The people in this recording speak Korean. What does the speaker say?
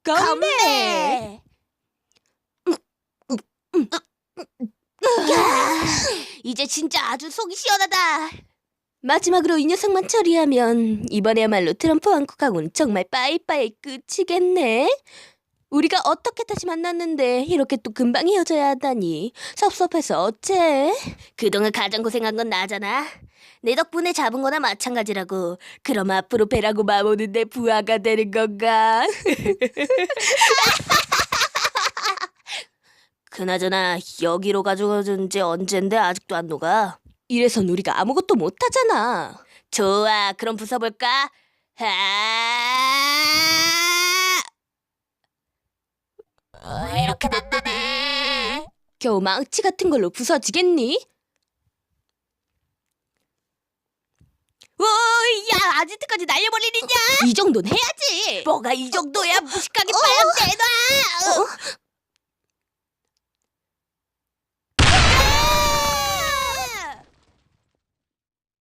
건배! 이제 진짜 아주 속이 시원하다. 마지막으로 이 녀석만 처리하면 이번에야말로 트럼프 왕국하고는 정말 빠이빠이 끝이겠네. 우리가 어떻게 다시 만났는데 이렇게 또 금방 헤어져야 하다니 섭섭해서 어째? 그동안 가장 고생한 건 나잖아. 내 덕분에 잡은 거나 마찬가지라고. 그럼 앞으로 배라고 마모는 내 부하가 되는 건가? 그나저나 여기로 가져가준 지 언젠데 아직도 안 녹아? 이래선 우리가 아무것도 못하잖아. 좋아, 그럼 부숴볼까? 이렇게 단단해. 겨우 망치 같은 걸로 부서지겠니? 오, 야, 아지트까지 날려버리느냐? 이 정도는 해야지. 뭐가 이 정도야? 무식하게 빨리 내놔.